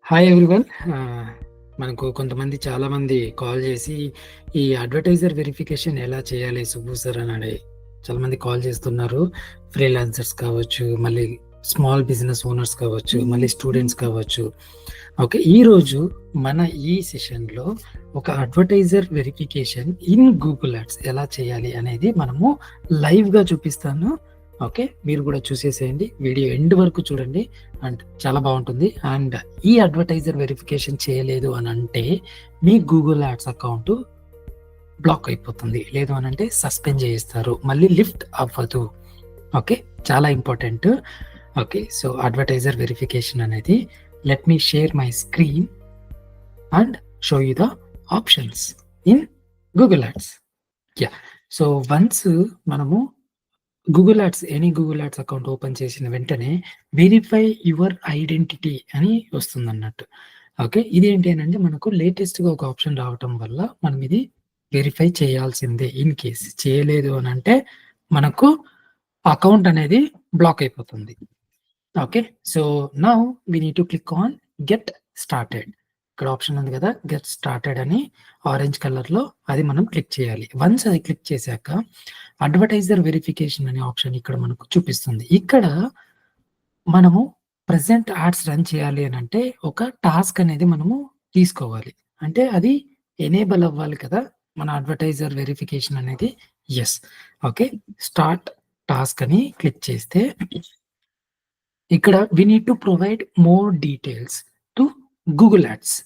Hi everyone. మనకు కొంతమంది చాలామంది కాల్ చేసి ఈ అడ్వర్టైజర్ వెరిఫికేషన్ ఎలా చేయాలి సుబ్బు సార్ అని చాలామంది కాల్ చేస్తున్నారు. ఫ్రీలాన్సర్స్ కావచ్చు, మళ్ళీ స్మాల్ బిజినెస్ ఓనర్స్ కావచ్చు, మళ్ళీ స్టూడెంట్స్ కావచ్చు. ఓకే, ఈరోజు మన ఈ సెషన్లో ఒక advertiser verification in Google ads ఎలా చేయాలి అనేది మనము లైవ్గా చూపిస్తాను. ఓకే, మీరు కూడా చూసేసేయండి, వీడియో ఎండ్ వరకు చూడండి అండ్ చాలా బాగుంటుంది. అండ్ ఈ అడ్వర్టైజర్ వెరిఫికేషన్ చేయలేదు అని అంటే మీ గూగుల్ యాడ్స్ అకౌంట్ బ్లాక్ అయిపోతుంది, లేదు అని అంటే సస్పెండ్ చేస్తారు, మళ్ళీ లిఫ్ట్ అవ్వదు. ఓకే, చాలా important. Okay, so advertiser verification అనేది, let me share my screen and show you the options in Google ads. Yeah, so once మనము Google ads, any Google ads account open చేసిన వెంటనే verify your identity అని వస్తుంది అన్నట్టు. Okay, ఇది ఏంటి అని అంటే మనకు లేటెస్ట్గా ఒక ఆప్షన్ రావటం వల్ల మనం ఇది వెరిఫై చేయాల్సిందే. ఇన్ కేస్ చేయలేదు అని అంటే మనకు అకౌంట్ అనేది బ్లాక్ అయిపోతుంది. Okay, so now we need to click on get started. ఇక్కడ ఆప్షన్ ఉంది కదా, గెట్ స్టార్టెడ్ అని ఆరెంజ్ కలర్లో, అది మనం క్లిక్ చేయాలి. వన్స్ అది క్లిక్ చేశాక అడ్వర్టైజర్ వెరిఫికేషన్ అనే ఆప్షన్ ఇక్కడ మనకు చూపిస్తుంది. ఇక్కడ మనము ప్రెసెంట్ యాడ్స్ రన్ చేయాలి అని అంటే ఒక టాస్క్ అనేది మనము తీసుకోవాలి, అంటే అది ఎనేబుల్ అవ్వాలి కదా మన అడ్వర్టైజర్ వెరిఫికేషన్ అనేది. ఎస్, ఓకే, స్టార్ట్ టాస్క్ అని క్లిక్ చేస్తే ఇక్కడ we need to provide more details to Google ads.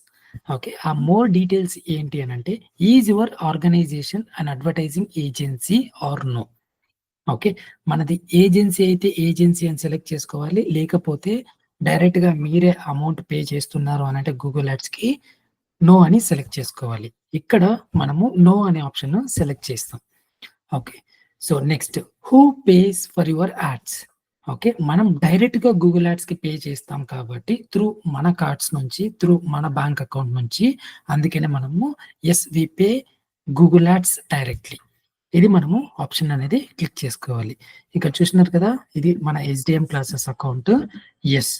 Okay, ఆ మోర్ డీటెయిల్స్ ఏంటి అని అంటే, is your organisation and advertising agency or no. Okay, మనది ఏజెన్సీ అయితే ఏజెన్సీ అని సెలెక్ట్ చేసుకోవాలి, లేకపోతే డైరెక్ట్గా మీరే అమౌంట్ పే చేస్తున్నారు అని అంటే గూగుల్ యాడ్స్కి నో అని సెలెక్ట్ చేసుకోవాలి. ఇక్కడ మనము నో అనే ఆప్షన్ సెలెక్ట్ చేస్తాం. Okay, so next, who pays for your ads. Okay, మనం డైరెక్ట్గా గూగుల్ యాడ్స్కి పే చేస్తాం కాబట్టి త్రూ మన కార్డ్స్ నుంచి, త్రూ మన బ్యాంక్ అకౌంట్ నుంచి, అందుకనే మనము yes we pay Google ads directly, ఇది మనము ఆప్షన్ అనేది క్లిక్ చేసుకోవాలి. ఇక్కడ చూసినారు కదా, ఇది మన HDM classes account. Yes,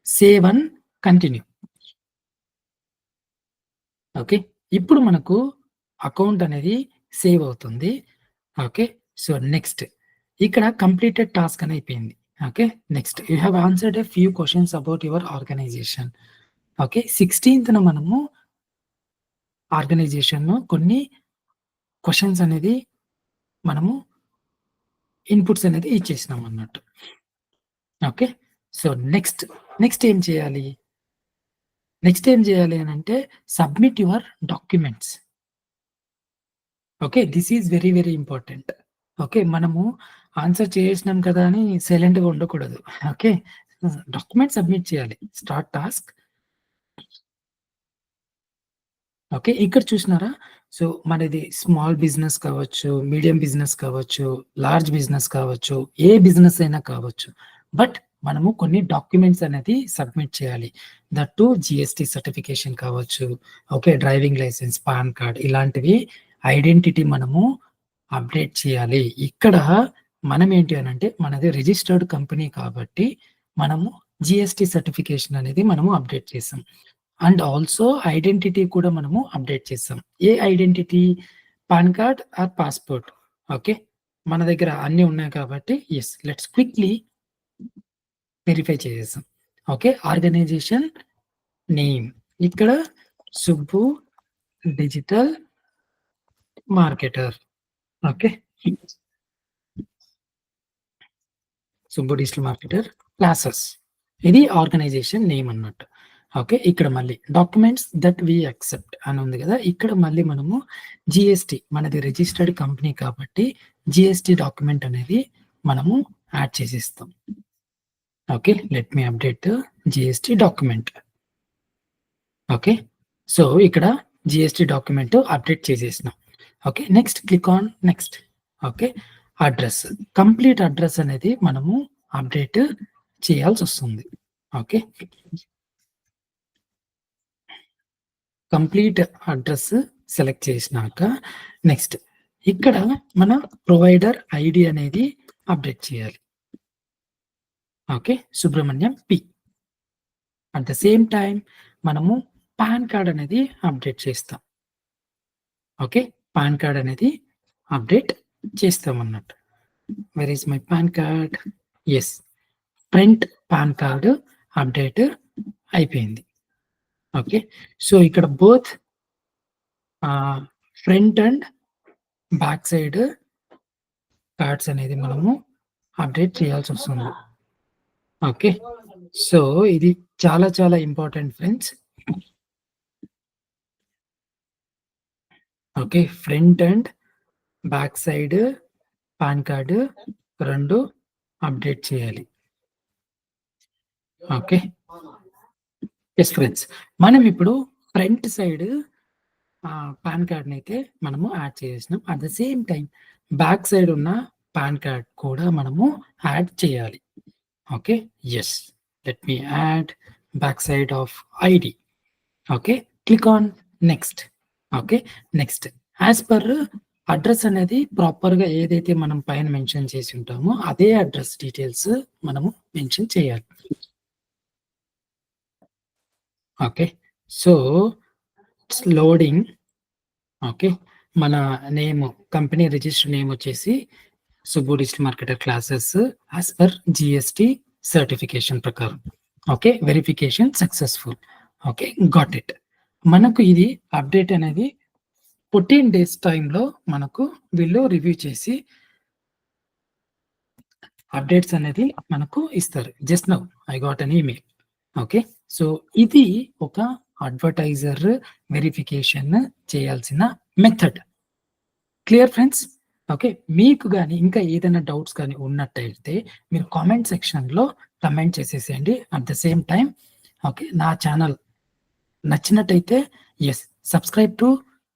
save and continue. Okay, ఇప్పుడు మనకు అకౌంట్ అనేది సేవ్ అవుతుంది. ఓకే, సో నెక్స్ట్ ఇక్కడ కంప్లీటెడ్ టాస్క్ అని అయిపోయింది. Okay, next you have answered a few questions about your organisation. Okay, 16th మనము ఆర్గనైజేషన్ కొన్ని క్వశ్చన్స్ అనేది మనము ఇన్పుట్స్ అనేది ఇచ్చేసినాం అన్నట్టు. ఓకే, సో నెక్స్ట్ ఏం చేయాలి అని అంటే submit your documents. Okay, this is very very important. Okay, మనము ఆన్సర్ చేసినాం కదా అని సైలెంట్గా ఉండకూడదు. ఓకే, డాక్యుమెంట్ సబ్మిట్ చేయాలి. Start task. ఓకే, ఇక్కడ చూసినారా, సో మనది స్మాల్ బిజినెస్ కావచ్చు, మీడియం బిజినెస్ కావచ్చు, లార్జ్ బిజినెస్ కావచ్చు, ఏ బిజినెస్ అయినా కావచ్చు, బట్ మనము కొన్ని డాక్యుమెంట్స్ అనేది సబ్మిట్ చేయాలి. దట్టు జిఎస్టి సర్టిఫికేషన్ కావచ్చు, okay, driving licence, PAN card, ఇలాంటివి ఐడెంటిటీ మనము అప్డేట్ చేయాలి. ఇక్కడ మనం ఏంటి అని అంటే మనది రిజిస్టర్డ్ కంపెనీ కాబట్టి మనము జిఎస్టి సర్టిఫికేషన్ అనేది మనము అప్డేట్ చేసాం. అండ్ ఆల్సో ఐడెంటిటీ కూడా మనము అప్డేట్ చేస్తాం. ఏ identity? PAN card or passport. Okay, మన దగ్గర అన్నీ ఉన్నాయి కాబట్టి ఎస్, లెట్స్ క్విక్లీ వెరిఫై చేసేస్తాం. ఓకే, ఆర్గనైజేషన్ నేమ్ ఇక్కడ Subbu digital marketer. Okay, Subbu digital marketer classes, ఇది ఆర్గనైజేషన్ నేమ్ అన్నట్టు. ఓకే, ఇక్కడ మళ్ళీ డాక్యుమెంట్స్ దట్ వి యాక్సెప్ట్ అని ఉంది కదా, ఇక్కడ మళ్ళీ మనము జిఎస్టి, మనది రిజిస్టర్డ్ కంపెనీ కాబట్టి జిఎస్టి డాక్యుమెంట్ అనేది మనము యాడ్ చేసేస్తాం. Okay, let me update GST document. Okay, so ఇక్కడ జిఎస్టి డాక్యుమెంట్ అప్డేట్ చేసేసినాం. Okay, next click on next. Okay, address, complete address అనేది మనము అప్డేట్ చేయాల్సి వస్తుంది. ఓకే, కంప్లీట్ అడ్రస్ సెలెక్ట్ చేసినాక నెక్స్ట్ ఇక్కడ మన ప్రొవైడర్ ఐడి అనేది అప్డేట్ చేయాలి. Okay, Subrahmanyam P. At the same time మనము పాన్ కార్డ్ అనేది అప్డేట్ చేస్తాం. ఓకే. పాన్ కార్డ్ అనేది అప్డేట్ చేస్తామన్నట్టు. Where is my PAN card? Yes. Front PAN card update అయిపోయింది. ఓకే. సో, ఇక్కడ both front and back side cards అనేది మనము update చేయాల్సొస్తుంది. ఓకే. సో, ఇది చాలా చాలా important friends. Okay. Front and back side PAN card 2 update చేయాలి. Okay. Yes friends. మనం ఇప్పుడు ఫ్రంట్ సైడ్ పాన్ కార్డ్‌నైతే మనము యాడ్ చేసేసినాం. At the same time back side ఉన్న పాన్ కార్డ్ కూడా మనము యాడ్ చేయాలి. Okay. Yes. Let me add back side of ID. Okay. Click on next. Okay. Next. As per address అనేది ప్రాపర్‌గా ఏదైతే మనం పైన మెన్షన్ చేసి ఉంటామో అదే అడ్రస్ డీటెయిల్స్ మనము మెన్షన్ చేయాలి. Okay. So, it's loading. Okay. మన నేమ్ కంపెనీ రిజిస్టర్ నేమ్ వచ్చేసి Subbu digital marketer classes as per GST certification ప్రకారం. Okay. Verification successful. Okay. Got it. మనకు ఇది అప్డేట్ అనేది 14 డేస్ టైంలో మనకు వీళ్ళు రివ్యూ చేసి అప్డేట్స్ అనేది మనకు ఇస్తారు. Just now I got an email. Okay. So, ఇది ఒక అడ్వర్టైజర్ వెరిఫికేషన్ చేయాల్సిన మెథడ్. Clear friends? ఓకే. మీకు గాని ఇంకా ఏదైనా డౌట్స్ గాని ఉన్నట్టయితే మీరు కామెంట్ సెక్షన్‌లో కామెంట్ చేసేసేయండి. At the same time okay. నా ఛానల్ నచ్చినట్టయితే yes subscribe to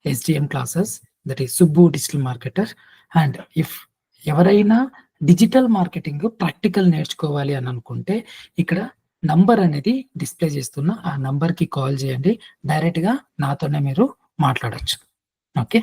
SDM classes that is Subbu digital marketer. And if ఎవరైనా డిజిటల్ మార్కెటింగ్ ప్రాక్టికల్ నేర్చుకోవాలి అని అనుకుంటే ఇక్కడ నంబర్ అనేది డిస్‌ప్లే చేస్తున్నా. ఆ నంబర్‌కి కాల్ చేయండి. డైరెక్ట్‌గా నాతోనే మీరు మాట్లాడొచ్చు. ఓకే.